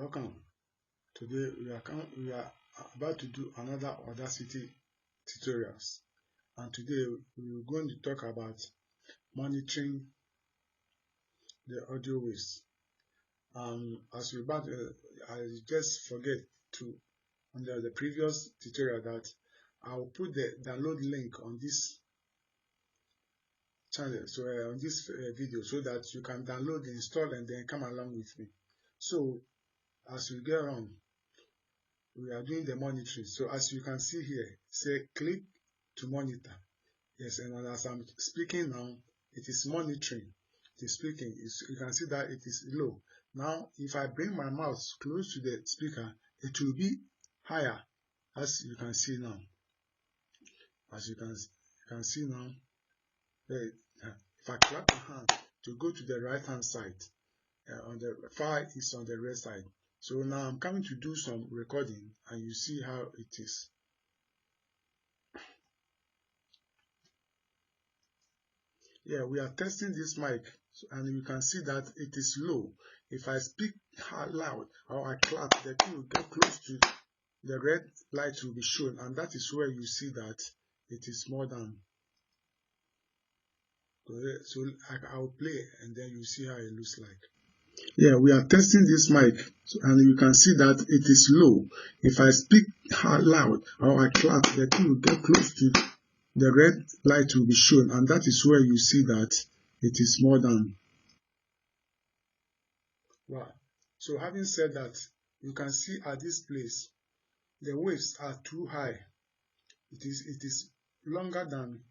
Welcome. Today we are about to do another Audacity tutorials, and today we're going to talk about monitoring the audio waves. As we about, I just forget to under the previous tutorial that I will put the download link on this channel, so on this video, so that you can download, install, and then come along with me. So as we get on, we are doing the monitoring. So as you can see here, say click to monitor. Yes, and as I'm speaking now, it is monitoring. It is speaking. You can see that it is low. Now, if I bring my mouse close to the speaker, it will be higher, as you can see now. As you can see now, if I clap my hand to go to the right hand side, on the far is on the right side. So now I'm coming to do some recording, and you see how it is. Yeah, we are testing this mic, and you can see that it is low. If I speak loud or I clap, the thing will get close to the red light will be shown, and that is where you see that it is more than. So I'll play, and then you see how it looks like. Yeah, we are testing this mic, and you can see that it is low. If I speak loud or I clap, the thing will get close to the red light will be shown, and that is where you see that it is more than. Wow. So having said that, you can see at this place, the waves are too high. It is longer than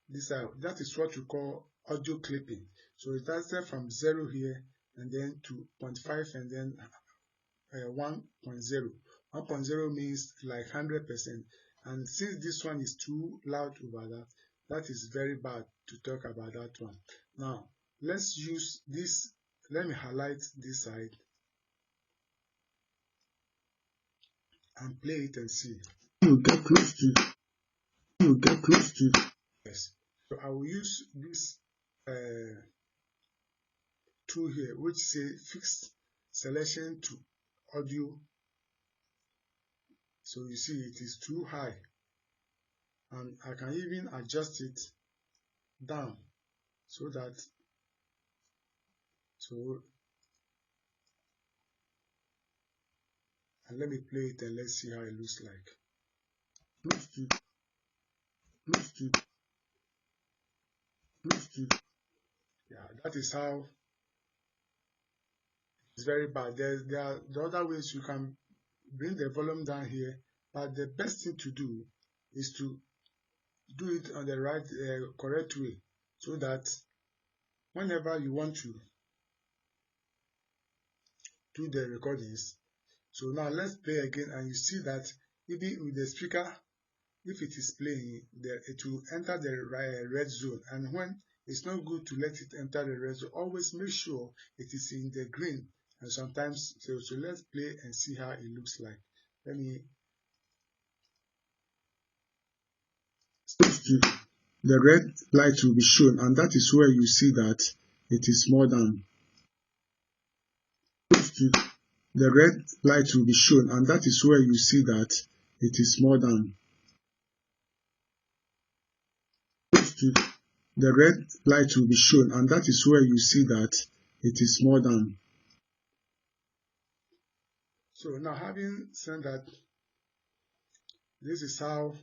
this. That is what you call audio clipping. So it started from 0 here, and then to 0.5, and then 1.0. 1.0 means like 100%. And since this one is too loud over that, that is very bad to talk about that one. Now, let's use this. Let me highlight this side and play it and see. You get close to. Yes. So I will use this tool here, which says fixed selection to audio. So you see it is too high, and I can even adjust it down so that and let me play it and let's see how it looks like. Close to. Yeah, that is how it's very bad. There are the other ways you can bring the volume down here, but the best thing to do is to do it on the right, correct way, so that whenever you want to do the recordings. So now let's play again, and you see that even with the speaker, if it is playing, it will enter the red zone, and when it's not good to let it enter the red zone, always make sure it is in the green. And sometimes, so let's play and see how it looks like. Let me. The red light will be shown, and that is where you see that it is more than. The red light will be shown, and that is where you see that it is more than. The red light will be shown, and that is where you see that it is more than. So now, having said that, this is how,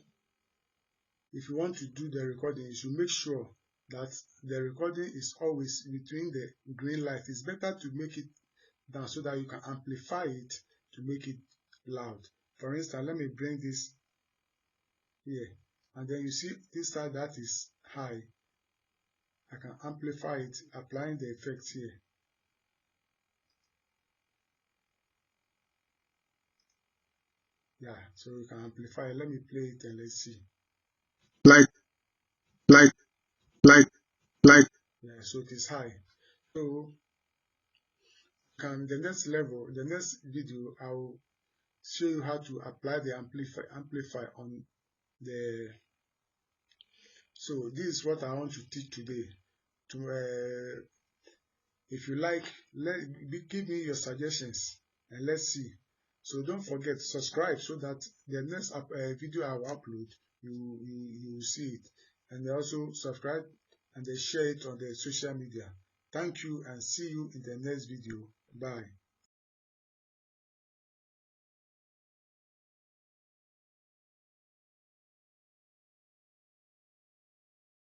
if you want to do the recording, you should make sure that the recording is always between the green light. It's better to make it down so that you can amplify it to make it loud. For instance, let me bring this here, and then you see this side that is high. I can amplify it, applying the effects here. Yeah, so you can amplify it. Let me play it and let's see. Light. Yeah, so it is high. So the next level, the next video, I will show you how to apply the amplify on the. So this is what I want to teach today. If you like, give me your suggestions and let's see. So don't forget to subscribe so that the next video I will upload, you will see it. And also subscribe and then share it on the social media. Thank you and see you in the next video. Bye.